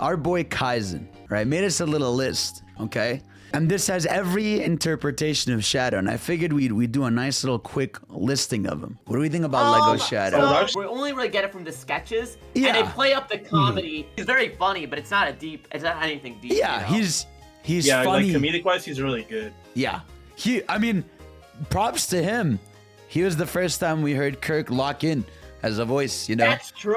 our boy Kaizen, right, made us a little list, okay? And this has every interpretation of Shadow, and I figured we'd do a nice little quick listing of them. What do we think about Lego Shadow? So we only really get it from the sketches, Yeah. and they play up the comedy. He's very funny, but it's not anything deep. Yeah, you know? he's yeah, funny. like comedic-wise, he's really good. Yeah, I mean, props to him. He was the first time we heard Kirk lock in as a voice, you know? That's true.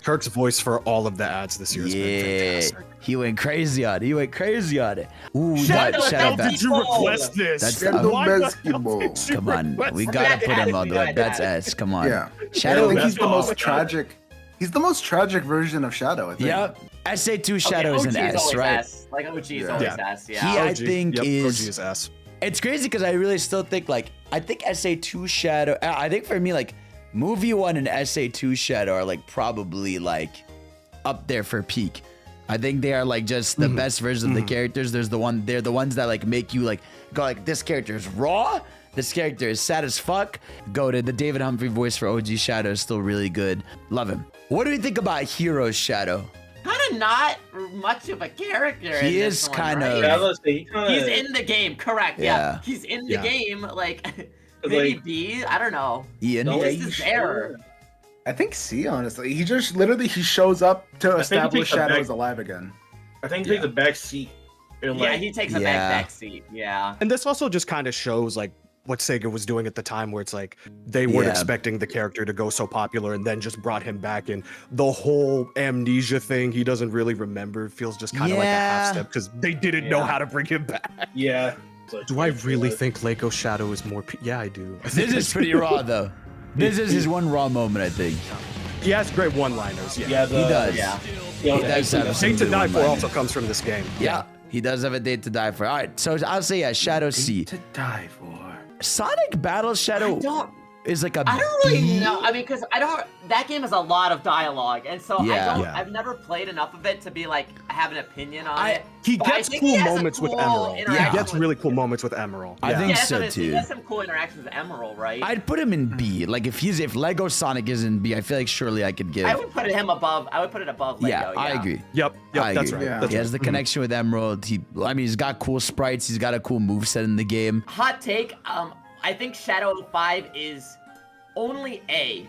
Kirk's voice for all of the ads this year has been fantastic. He went crazy on it. Ooh, Shadow, Shadow how did you request this? That's Come on, we gotta put him on the That's S. Come on. Yeah. Shadow. I think he's the most tragic. He's the most tragic version of Shadow, I think. Yep. SA2 Shadow is an S, right? Like OG is always S, yeah. He, I think, OG is S. It's crazy because I really still think, like, I think SA2 Shadow, I think for me, like, Movie 1 and SA2 Shadow are, like, probably, like, up there for peak. I think they are, like, just the best versions of the characters. They're the ones that, like, make you, like, go, like, this character is raw. This character is sad as fuck. Go to the David Humphrey voice for OG Shadow is still really good. Love him. What do we think about Hero's Shadow? Kind of not much of a character. He in is this one, kind right? of. Yeah, let's see. He's in the game, correct? Yeah. He's in the game. Like, Like- maybe B. I don't know. Ian. No, This is there. I think C, honestly. He just literally he shows up to establish Shadow is alive again. I think he takes a back seat. Yeah, he takes a back seat. Yeah. And this also just kind of shows like what Sega was doing at the time, where it's like they weren't expecting the character to go so popular and then just brought him back in. The whole amnesia thing, he doesn't really remember, feels just kind of like a half step because they didn't know how to bring him back. Yeah. Do I really think Lego Shadow is more? Yeah, I do. This is pretty raw, though. This is his one raw moment, I think. He has great one-liners. He does. Yeah. He does have some Date to good Die For one-liners. also comes from this game. Yeah, he does have a date to die for. All right, so I'll say Shadow C. To die for. Sonic Battle Shadow is like a. I don't really know. I mean, because that game has a lot of dialogue, and so I've never played enough of it to be like have an opinion on it. He But I gets think cool he has a moments with cool Emerald. Yeah, he interaction gets with- really cool moments with Emerald. I think so He too. has some cool interactions with Emerald, right? I'd put him in B. Like if Lego Sonic is in B, I feel like surely I could give. I would put him above. I would put it above Lego. Yeah, I agree. Yep, I that's agree. right. Yeah. He has the connection with Emerald. He's got cool sprites. He's got a cool moveset in the game. Hot take. I think Shadow 5 is only A.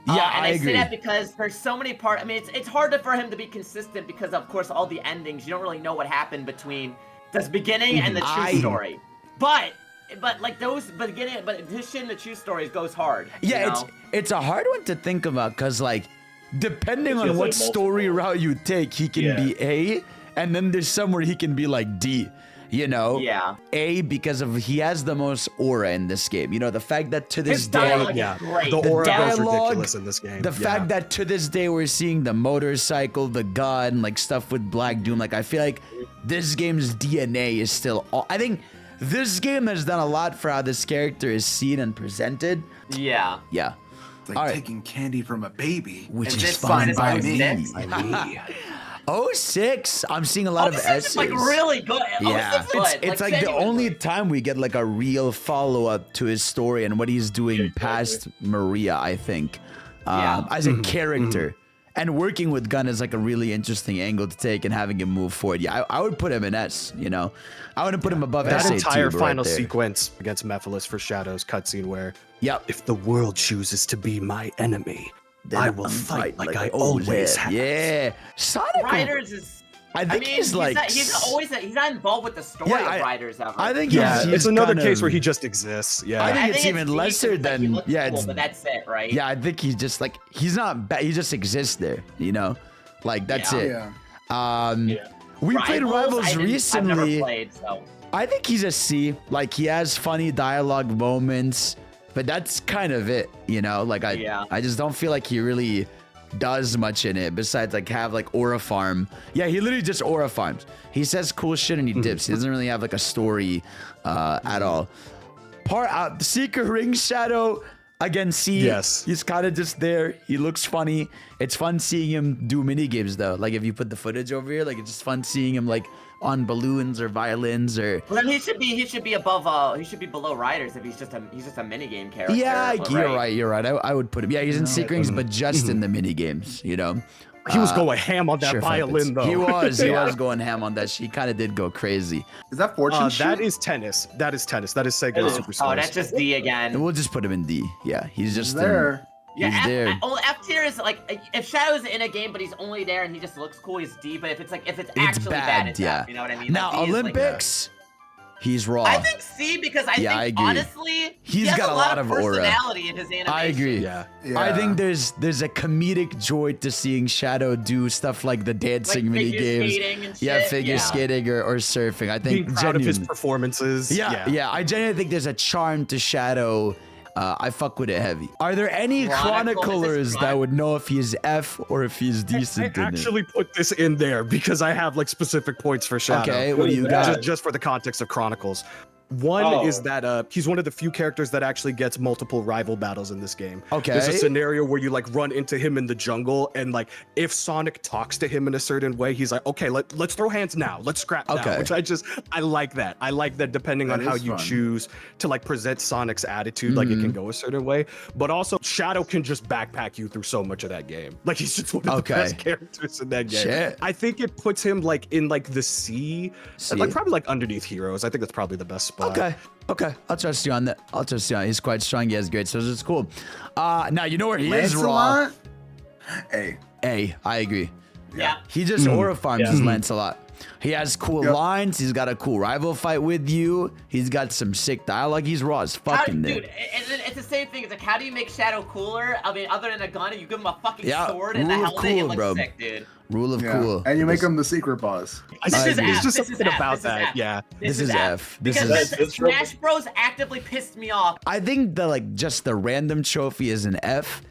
Yeah, and I I agree. say that because there's so many parts. I mean, it's hard for him to be consistent because, of course, all the endings. You don't really know what happened between the beginning and the true story. But like those beginning, but his shit in the true stories goes hard. Yeah, you know? it's a hard one to think about because like depending on feels what like story multiple. route you take, he can be A, and then there's somewhere he can be like D. You know, Yeah. A because of he has the most aura in this game. You know, the fact that to this His day, dialogue Yeah, is great. the aura goes dialogue, ridiculous in this game. the fact that to this day we're seeing the motorcycle, the gun, like stuff with Black Doom. Like I feel like this game's DNA is still. I think this game has done a lot for how this character is seen and presented. Yeah. Yeah. It's like All right. taking candy from a baby. Which Is is this fine by minus me. 06? 06. I'm seeing a lot of This S's. is like really good. Yeah, 06 is good. it's like the genuinely. only time we get like a real follow up to his story and what he's doing past Maria, I think, as a character. And working with Gunn is like a really interesting angle to take and having him move forward. Yeah, I would put him in S, you know? I wouldn't put him above that SA2, entire but final right there. sequence against Mephiles for Shadow's cutscene where Yep. if the world chooses to be my enemy, Then I will I'm fight like I always always have. Yeah. Sonic. Riders is. I think mean, he's like. he's not involved with the story Yeah, of Riders ever. I think Yeah, he's it's another kind case of- where he just exists. Yeah. I think it's it's even decent, lesser like, he than. looks Yeah, cool, it's but that's it, right? Yeah, I think he's just like he's not bad. He just exists there, you know, like that's Yeah. it. Yeah. We played Rivals I've recently. never played, so. I think he's a C. Like he has funny dialogue moments, but that's kind of it, you know. Like I just don't feel like he really does much in it besides like have like aura farm. Yeah, he literally just aura farms. He says cool shit and he dips. He doesn't really have like a story at all. Secret Ring Shadow. Again, C. Yes. He's kind of just there. He looks funny. It's fun seeing him do mini games though. Like if you put the footage over here, like it's just fun seeing him like on balloons or violins or. Well, then he should be above. He should be below Riders if he's just a mini game character. Yeah, but, you're right. I would put him. Yeah, he's in Secret Rings, but just in the mini games, you know. He was going ham on that Sure violin, Puppets. though. He was going ham on that. She kind of did go crazy. Is that fortune shoot? That is tennis. That is tennis. That is Sega That is- Super Oh, Stars. that's just D again. And we'll just put him in D. Yeah, he's just there. Yeah, He's there. Well, F tier is like if Shadow's in a game but he's only there and he just looks cool, he's D. But if it's actually bad, it's yeah. F. You know what I mean? Now Like, D is, like, Olympics, he's raw. I think C because I Yeah, I think agree. honestly He's he has got a lot of of aura. personality in his animation. I agree. Yeah. I Yeah. think there's a comedic joy to seeing Shadow do stuff like the dancing Like mini figure games. skating and Yeah, shit, figure yeah. skating or surfing. I think Being proud of his genuinely- performances. Yeah. I genuinely think there's a charm to Shadow. I fuck with it heavy. Are there any Chronicle, chroniclers is this that would know if he's F or if he's I decent in it? actually put this in there because I have like specific points for Shadow. Okay, what do you got? Just for the context of Chronicles. One Oh. is that he's one of the few characters that actually gets multiple rival battles in this game. Okay. There's a scenario where you like run into him in the jungle, and like if Sonic talks to him in a certain way, he's like, okay, let's throw hands now. Let's scrap now. Okay. Which I like that. I like that depending That on how is you fun. choose to like present Sonic's attitude, like it can go a certain way. But also Shadow can just backpack you through so much of that game. Like he's just one of Okay. the best characters in that game. Shit. I think it puts him like in like the C, C? like probably like underneath Heroes. I think that's probably the best spot. Okay, I'll trust you on that. I'll trust you on. He's quite strong. He has great, so it's cool. Now you know where he is raw. Lancelot? Hey. A, I agree. Yeah. He just aura farms Yeah. his Lancelot. He has cool Yep. lines. He's got a cool rival fight with you. He's got some sick dialogue. He's raw as fucking Dude, there. it's the same thing. It's like, how do you make Shadow cooler? I mean, other than a gun, you give him a fucking Yeah, sword and a rule of helmet. It cool, looks bro. sick, dude. Rule of Yeah. cool. And you make him the secret boss. This is agree. F. It's just This is something F. about This is that. F. Yeah. This is F. This Because is- That's real- Smash Bros actively pissed me off. I think the just the random trophy is an F.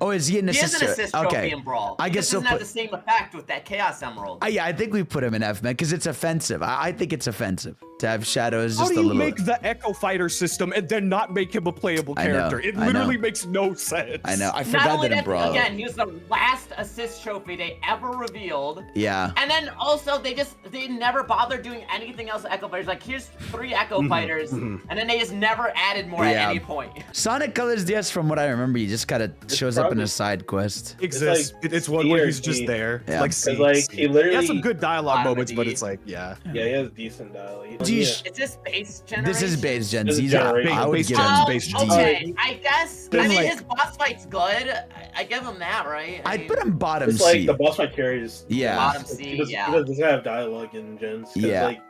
Oh, is he an He assist? has an assist trophy Okay. in Brawl. I He guess just so. doesn't have the same effect with that Chaos Emerald. Yeah, I think we put him in F, man, because it's offensive. I think it's offensive to have Shadow as How just do a you little. make the Echo Fighter system and then not make him a playable I know, character? It I know. literally makes no sense. I know. I Not forgot only that in that, Brawl. again, he was the last assist trophy they ever revealed. Yeah. And then also they never bothered doing anything else with Echo Fighters. Like, here's 3 Echo Fighters, and then they just never added more at Yeah. any point. Sonic Colors DS, from what I remember, he just kind of shows up in probably- a side quest. Exists. It's It's one C where or he's just D. there. Yeah. Like, Cause like he literally has some good dialogue Bottom of moments, but D. it's like, yeah. Yeah, he has decent dialogue. Geesh. Is this base generation? This is base gen. This is He's generation. I would Base give gen. him Base D. gen. Okay, I guess. Then, I mean, like- his boss fight's good. I give him that, right? I I'd mean, put him bottom It's like C. the boss fight carries. Yeah. Bottom C, He doesn't, yeah. he doesn't have dialogue in gens. 'Cause, Yeah. Like,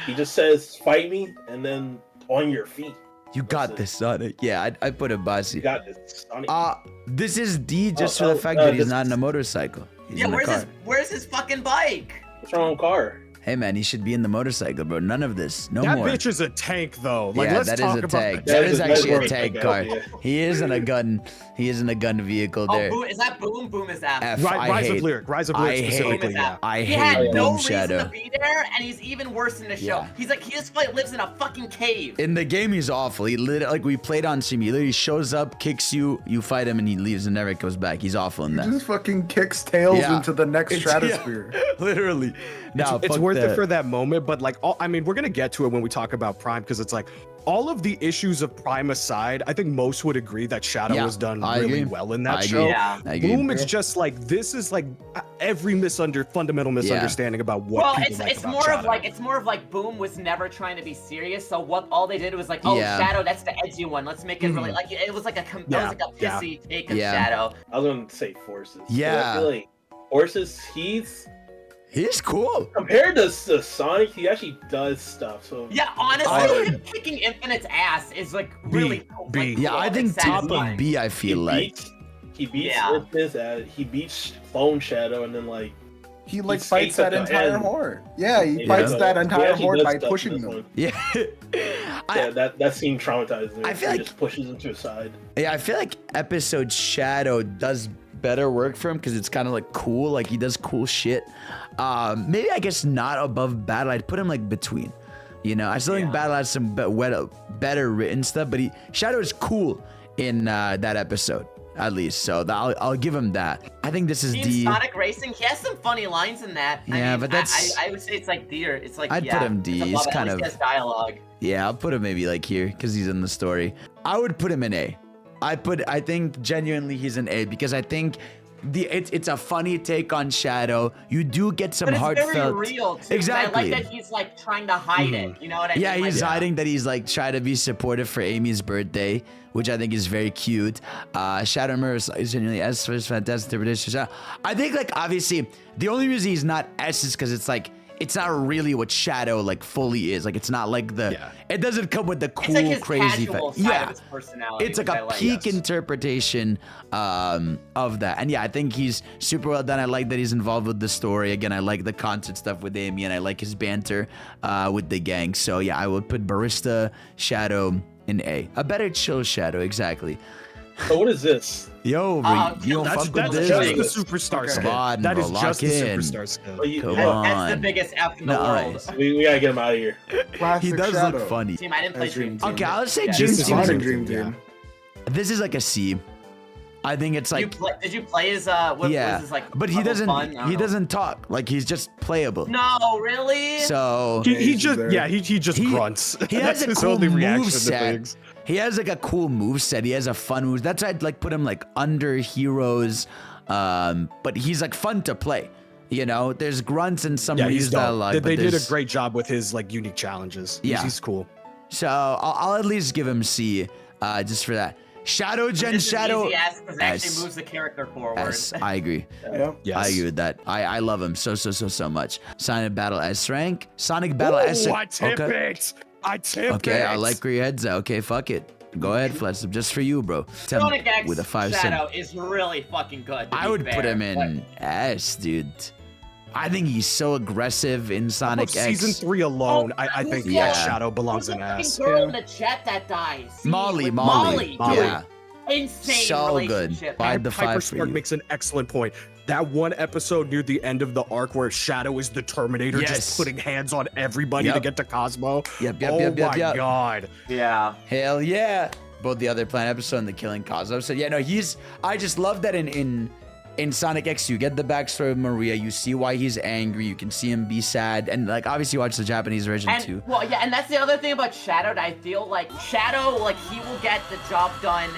he just says, "Fight me," and then on your feet. You got this, Sonic. Yeah, I'd put him bossy. You got this. Sonic. This is D just Oh, for the oh, fact that he's this- not in a motorcycle. He's yeah, in a car. where's his fucking bike? What's wrong with car? Hey man, he should be in the motorcycle, bro. None of this. No That more. bitch is a tank, though. Like, Yeah, let's that is talk a about tank. that. That That is is- actually a that's tank worth car. it, yeah. He is in a gun. He is in a gun vehicle Oh, there. boom, is that Boom? Boom is F. F. Rise I of hate. Lyric. Rise of I Lyric hate- specifically, Boom is yeah. F. I he hate had no Boom reason Shadow. to be there, and he's even worse in the show. Yeah. He's like, he just like lives in a fucking cave. In the game, he's awful. He literally, like we played on stream, he literally shows up, kicks you, you fight him, and he leaves and never goes back. He's awful in that. Just fucking kicks Tails Yeah. into the next It's- stratosphere. yeah, literally. Now, It's fuck worth that. it for that moment, but like, I mean, we're gonna get to it when we talk about Prime because it's like all of the issues of Prime aside, I think most would agree that Shadow Yeah, has done I really agree. well in I that agree. show. Yeah. I agree. Boom, it's just like this is like every fundamental misunderstanding about what Well, people like it's about more Shadow. of like Boom was never trying to be serious. So what all they did was like, oh, Yeah. Shadow, that's the edgy one. Let's make it really like it was like a that Yeah, was like a pissy take of Yeah. Shadow. I was gonna say Forces. 'Cause Yeah. I feel like Forces, He's cool. compared to Sonic, he actually does stuff. So Yeah, honestly, I- him kicking Infinite's ass is like really cool. B. Like, Yeah, cool I and think top satisfying. of B, I feel like. he beats Yeah. Infamous, he beats Clone Shadow, and then like He like He fights skates at that the entire end. horde. Yeah, he Yeah. fights that He entire actually horde does by stuff pushing in this them. one. Yeah. Yeah, that seemed traumatizing. I feel He like- just pushes him to the side. Yeah, I feel like episode Shadow does better work for him because it's kind of like cool. Like he does cool shit. Maybe I guess not above Battle. I'd put him like between. You know, I still think Battle has some better written stuff, but Shadow is cool in that episode at least. So I'll give him that. I think this is Team D. Sonic Racing, he has some funny lines in that. I Yeah, mean, but that's- I would say it's like D or it's like I'd put him D. It's He's above it. At kind least of- he has dialogue. Yeah, I'll put him maybe like here because he's in the story. I would put him in A. I think genuinely he's an A because I think it's a funny take on Shadow. You do get some But it's heartfelt. very real too. Exactly. I like that he's like trying to hide it. You know what I mean? Yeah, he's Like, hiding that he's like trying to be supportive for Amy's birthday, which I think is very cute. Shadow Mirror is genuinely S for his fantastic interpretation. I think like obviously the only reason he's not S is because it's like it's not really what Shadow like fully is. Like it's not like the it doesn't come with the cool it's like his crazy casual fact. side of his personality. It's like which a I like. peak interpretation of that. And yeah, I think he's super well done. I like that he's involved with the story. Again, I like the concert stuff with Amy, and I like his banter with the gang. So yeah, I would put Barista Shadow in A. A better chill Shadow, exactly. So what is this? Yo, you don't fuck with That's this? just the superstar skin. Come on, That bro, is lock just the in. superstar skin. Come That's on. the biggest F in the Nice. world. We gotta get him out of here. Classic He does Shadow. look funny. Team, I didn't play As Dream Dream Team. Team. Okay, I'll say Yeah, Dream This is Team. Sonic is- Dream Team. This is like a C. I think it's like Did you play his what was his like? but he level doesn't. fun? I don't He know. doesn't talk. Like he's just playable. No, really? So He just there. he just grunts. He That's has a his cool only reaction move to set. things. He has like a cool move set. He has a fun move. That's why I'd like put him like under heroes. But he's like fun to play. You know, there's grunts and some Yeah, use he's dialogue. dope. but They did a there's- great job with his like unique challenges. Yeah. He's cool. So I'll at least give him C, just for that. Shadow Gen This is Shadow. easy S because it S. actually moves the character forward. S. I agree. Yep. Yes. I agree with that. I love him so much. Sonic Battle S rank. Sonic Battle S. I tip it. I tip it. Okay, I like where your head's at. Okay, fuck it. Go ahead, Fletch. Just for you, bro. Sonic X with a 5 Shadow cent. is really fucking good. to I be would put fair. him in S, dude. I think he's so aggressive in Sonic X. Season 3 alone, I think Yeah. Shadow belongs Who's in the fucking S. girl in the chat that dies? See, Molly. with Molly. Yeah. Insane So good. relationship. By the 5 for Hyperspark you. makes an excellent point. That one episode near the end of the arc where Shadow is the Terminator, Yes. just putting hands on everybody to Yep. get to Cosmo. Yep, Oh my yep. god. Yeah. Hell yeah. Both the other Planet episode and the Killing Cosmo. So yeah, no, I just love that in Sonic X, you get the backstory of Maria. You see why he's angry. You can see him be sad, and like obviously you watch the Japanese version too. And well, yeah, and that's the other thing about Shadow. That I feel like Shadow, like he will get the job done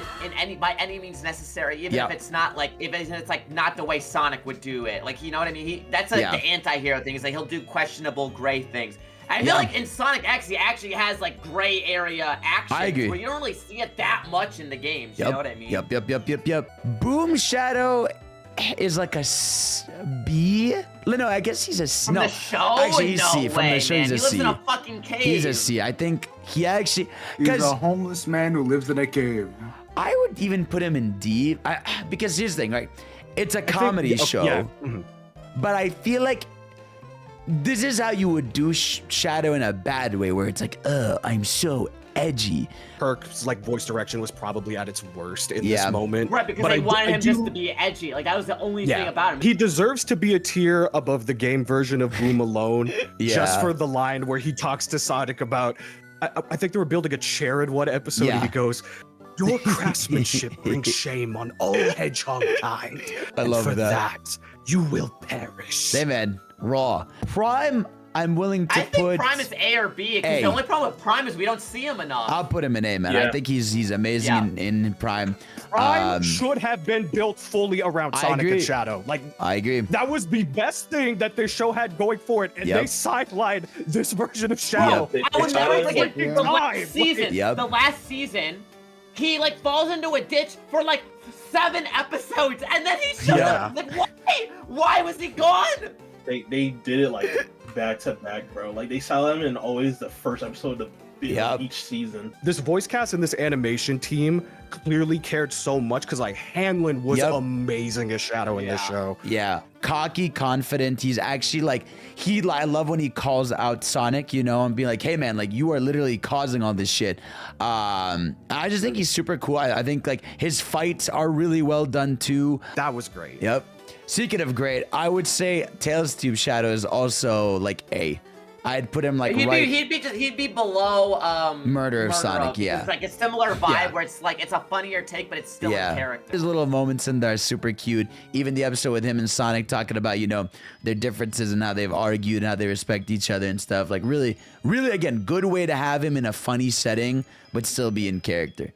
by any means necessary, even Yep. if it's not like if it's like not the way Sonic would do it. Like you know what I mean? That's like Yeah. the anti-hero thing. Is like he'll do questionable gray things. I feel Yeah. like in Sonic X, he actually has like gray area action. I agree. Where you don't really see it that much in the games. You know what I mean? Yep. Boom Shadow is like a B. No, I guess he's a C. From No, the show? actually he's no C. way, From the show, man. he's a He lives C. in a fucking cave. He's a C. I think he actually He's because a homeless man who lives in a cave. I would even put him in D. Because here's the thing, right? It's a comedy show, Yeah. Mhm. but I feel like this is how you would do Shadow in a bad way, where it's like, I'm so edgy. Kirk's like voice direction was probably at its worst in Yeah. this moment. Right, because But they I wanted him just do- to be edgy. Like that was the only thing about him. He deserves to be a tier above the game version of Boom Alone, Yeah. just for the line where he talks to Sonic about. I think they were building a chair in one episode, Yeah. and he goes, "Your craftsmanship brings shame on all hedgehog kind. I and love for that. you will perish." Hey man, Raw. Prime, I'm willing to I think put. Prime is A or B. A. Because the only problem with Prime is we don't see him enough. I'll put him in A, man. Yeah. I think he's amazing Yeah. in Prime. Prime should have been built fully around I Sonic agree. and Shadow. Like I agree. that was the best thing that this show had going for it, and Yep. they sidelined this version of Shadow. I would never forget Yeah. the Time. last season. Yep. The last season, he like falls into a ditch for like 7 episodes, and then he shows Yeah. up. Like why? Why was he gone? They did it like back to back, bro. Like they saw them in always the first episode of Yep. each season. This voice cast and this animation team clearly cared so much because like Hanlon was Yep. amazing as Shadow in this Yeah. show. Yeah, cocky, confident. He's actually like I love when he calls out Sonic, you know, and be like, "Hey man, like you are literally causing all this shit." I just think he's super cool. I think like his fights are really well done too. That was great. Yep. Speaking of great, I would say TailsTube Shadow is also like A. I'd put him like He'd be below Murder of Sonic, yeah. It's like a similar vibe Yeah. where it's like it's a funnier take, but it's still in character. There's little moments in there are super cute. Even the episode with him and Sonic talking about, you know, their differences and how they've argued and how they respect each other and stuff. Like really, really, again, good way to have him in a funny setting, but still be in character.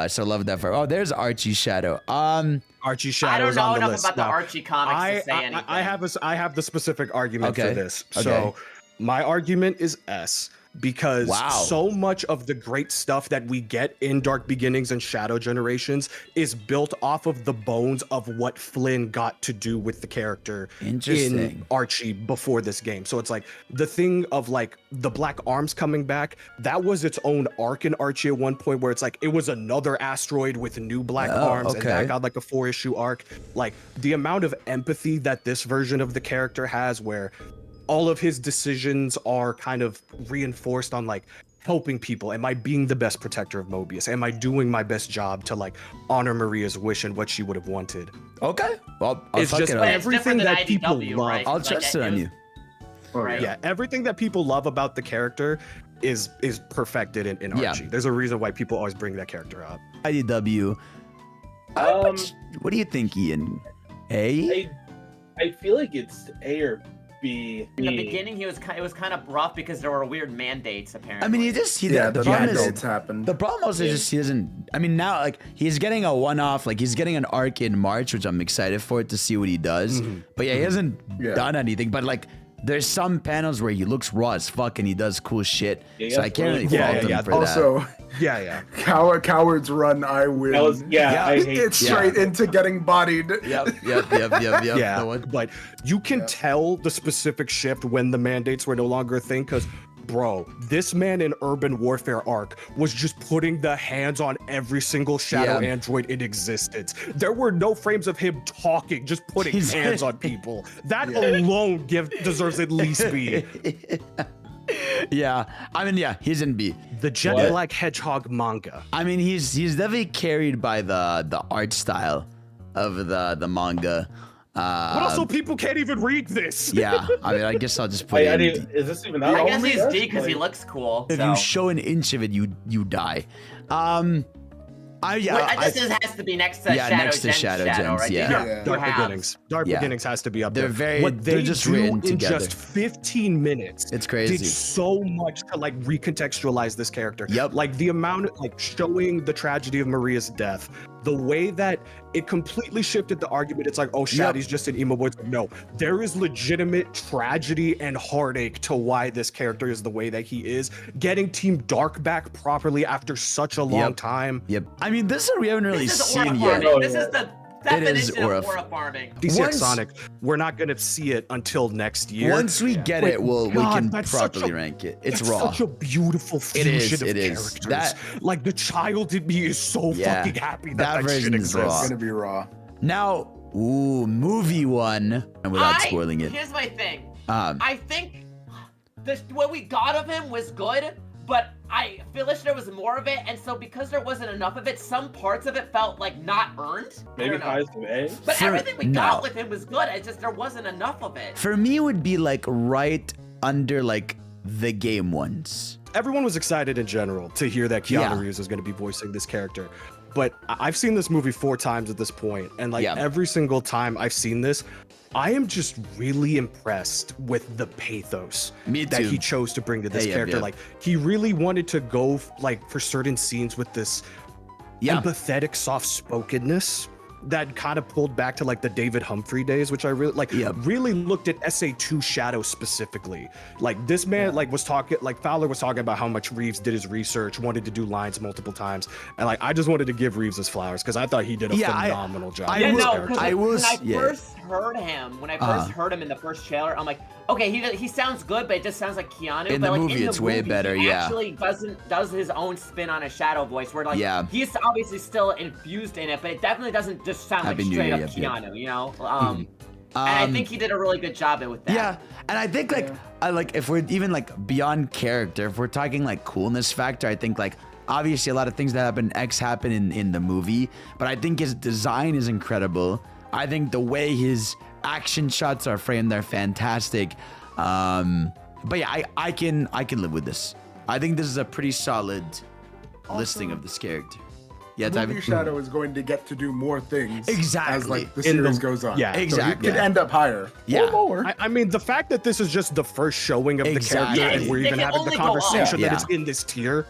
So love that for. Oh, there's Archie Shadow. Archie Shadow's I on don't the know enough list. about the Now, Archie comics to say anything. I have the specific argument Okay. for this. Okay. So my argument is S, because so much of the great stuff that we get in Dark Beginnings and Shadow Generations is built off of the bones of what Flynn got to do with the character in Archie before this game. So it's like the thing of like the Black Arms coming back, that was its own arc in Archie at one point, where it's like it was another asteroid with new Black Arms, and that got like a 4-issue arc. Like the amount of empathy that this version of the character has, where all of his decisions are kind of reinforced on like helping people. Am I being the best protector of Mobius? Am I doing my best job to like honor Maria's wish and what she would have wanted? Okay. Well, it's just everything that people love. Right? I'll trust it on you. Right. Yeah, everything that people love about the character is perfected in Archie. There's a reason why people always bring that character up. IDW. What do you think, Ian? A? I feel like it's A or B. In the beginning, it was kind of rough because there were weird mandates apparently. I mean, the problem mandates happened. The problem also is just he doesn't. I mean, now like he's getting a one-off, like he's getting an arc in March, which I'm excited for to see what he does. But yeah, he hasn't done anything. But like, there's some panels where he looks raw as fuck and he does cool shit. So I can't really fault him for that. Also, Coward's Run, I win. I hate it's straight into getting bodied. Yep. Yeah, but you can tell the specific shift when the mandates were no longer a thing, because bro, this man in Urban Warfare arc was just putting the hands on every single shadow android in existence. There were no frames of him talking, just putting hands on people. That alone deserves at least B. Yeah, I mean, he's in B. The Jet Black Hedgehog manga. I mean, he's definitely carried by the art style of the manga. But also, people can't even read this. Yeah, I mean, I guess I'll just put it in D. Is this even out? I guess he's D because he looks cool. If you show an inch of it, you die. This has to be next to Shadow Gens, right? Yeah. Dark Beginnings. Dark Beginnings has to be up there. What they're just do written in together. just 15 minutes. It's crazy. Did so much to like recontextualize this character. Yep. Like the amount of like showing the tragedy of Maria's death, the way that it completely shifted the argument. It's like, oh, Shaddy's just an emo boy. It's like, no, there is legitimate tragedy and heartache to why this character is the way that he is. Getting Team Dark back properly after such a long time. Yep. I mean, this is we haven't really seen yet. This is the definition of aura farming. DCX Sonic, we're not gonna see it until next year. Once we get it, we can properly rank it. It's raw. Such a beautiful fusion of characters. That, like the child in me is so fucking happy that version is raw. It's gonna be raw. Now, movie one, and without spoiling it. Here's my thing. I think what we got of him was good, but I feel like there was more of it, and so because there wasn't enough of it, some parts of it felt like not earned. Maybe highs to A. But everything we got with him was good. It's just there wasn't enough of it. For me, it would be like right under like the game ones. Everyone was excited in general to hear that Keanu Reeves was going to be voicing this character. But I've seen this movie 4 times at this point, and like every single time I've seen this, I am just really impressed with the pathos that he chose to bring to this character. Like he really wanted to go like for certain scenes with this empathetic soft-spokenness that kind of pulled back to like the David Humphrey days, which I really like. Really looked at SA2 Shadow specifically. Like this man like was talking, like Fowler was talking about how much Reeves did his research, wanted to do lines multiple times, and like I just wanted to give Reeves his flowers because I thought he did a phenomenal job. When I first heard him in the first trailer, I'm like, okay, he sounds good, but it just sounds like Keanu. In the movie, it's way better. He actually does his own spin on a Shadow voice, where like he's obviously still infused in it, but it definitely doesn't just sound like straight up Keanu, you know. And I think he did a really good job with that. Yeah, and I think like if we're even like beyond character, if we're talking like coolness factor, I think like obviously a lot of things that happen in the movie, but I think his design is incredible. I think the way his action shots are framed, they're fantastic. But yeah, I can live with this. I think this is a pretty solid listing of this character. Yeah, movie Shadow is going to get to do more things Exactly. as like the series goes on. Yeah, exactly. So he could end up higher. Yeah. Or lower. I mean, the fact that this is just the first showing of Exactly. the character, and we're It even can having the only go up. conversation Yeah. that it's in this tier,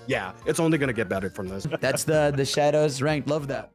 it's only gonna get better from this. That's the Shadows ranked. Love that.